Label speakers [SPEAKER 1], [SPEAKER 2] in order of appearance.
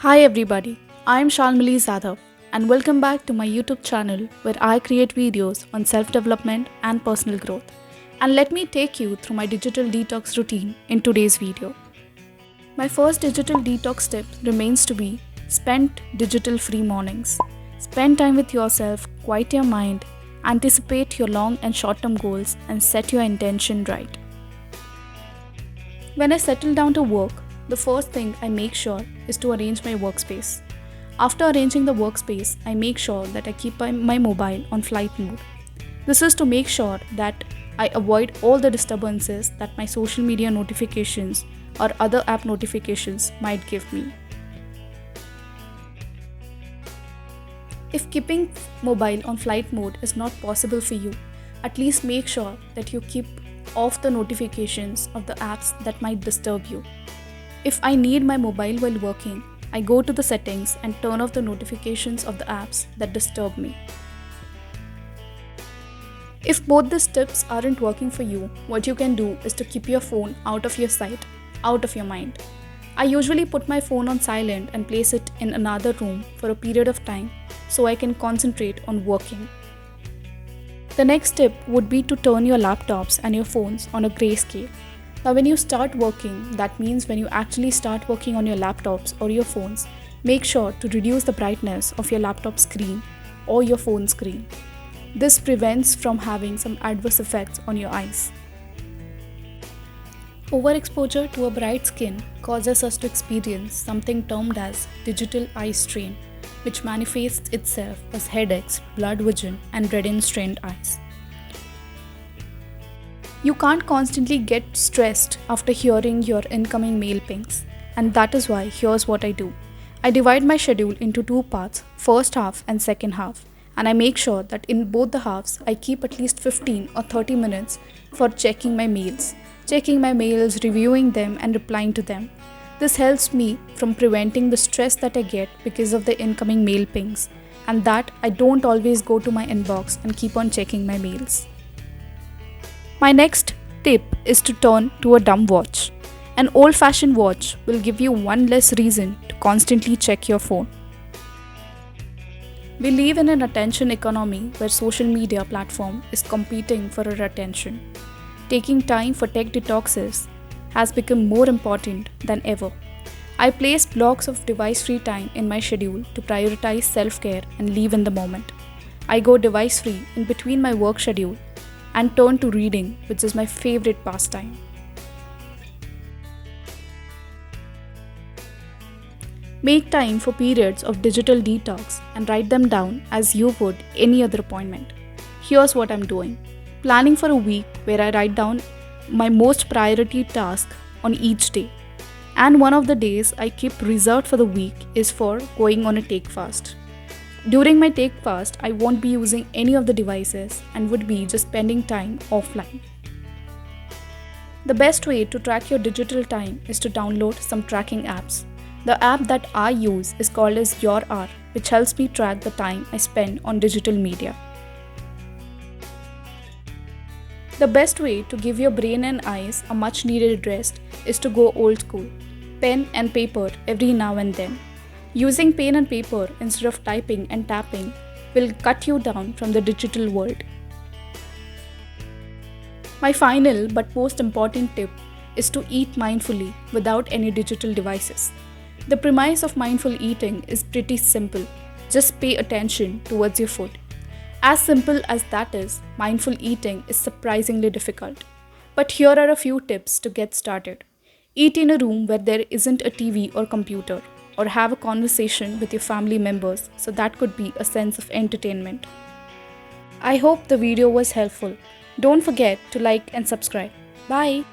[SPEAKER 1] Hi everybody, I am Shalmali Zadhav and welcome back to my YouTube channel where I create videos on self-development and personal growth. And let me take you through my digital detox routine in today's video. My first digital detox tip remains to be spend digital-free mornings. Spend time with yourself, quiet your mind, anticipate your long and short-term goals and set your intention right. When I settle down to work, the first thing I make sure is to arrange my workspace. After arranging the workspace, I make sure that I keep my mobile on flight mode. This is to make sure that I avoid all the disturbances that my social media notifications or other app notifications might give me. If keeping mobile on flight mode is not possible for you, at least make sure that you keep off the notifications of the apps that might disturb you. If I need my mobile while working, I go to the settings and turn off the notifications of the apps that disturb me. If both these tips aren't working for you, what you can do is to keep your phone out of your sight, out of your mind. I usually put my phone on silent and place it in another room for a period of time so I can concentrate on working. The next tip would be to turn your laptops and your phones on a grayscale. Now when you start working, that means when you actually start working on your laptops or your phones, make sure to reduce the brightness of your laptop screen or your phone screen. This prevents from having some adverse effects on your eyes. Overexposure to a bright skin causes us to experience something termed as digital eye strain, which manifests itself as headaches, blurred vision, and red and strained eyes. You can't constantly get stressed after hearing your incoming mail pings, and that is why here's what I do. I divide my schedule into two parts, first half and second half, and I make sure that in both the halves I keep at least 15 or 30 minutes for checking my mails, reviewing them and replying to them. This helps me from preventing the stress that I get because of the incoming mail pings, and that I don't always go to my inbox and keep on checking my mails. My next tip is to turn to a dumb watch. An old-fashioned watch will give you one less reason to constantly check your phone. We live in an attention economy where social media platform is competing for our attention. Taking time for tech detoxes has become more important than ever. I place blocks of device-free time in my schedule to prioritize self-care and live in the moment. I go device-free in between my work schedule and turn to reading, which is my favorite pastime. Make time for periods of digital detox and write them down as you would any other appointment. Here's what I'm doing. Planning for a week where I write down my most priority task on each day. And one of the days I keep reserved for the week is for going on a take fast. During my take fast, I won't be using any of the devices and would be just spending time offline. The best way to track your digital time is to download some tracking apps. The app that I use is called as Your Hour, which helps me track the time I spend on digital media. The best way to give your brain and eyes a much needed rest is to go old school. Pen and paper every now and then. Using pen and paper instead of typing and tapping will cut you down from the digital world. My final but most important tip is to eat mindfully without any digital devices. The premise of mindful eating is pretty simple. Just pay attention towards your food. As simple as that is, mindful eating is surprisingly difficult. But here are a few tips to get started. Eat in a room where there isn't a TV or computer, or have a conversation with your family members, so that could be a sense of entertainment. I hope the video was helpful. Don't forget to like and subscribe. Bye!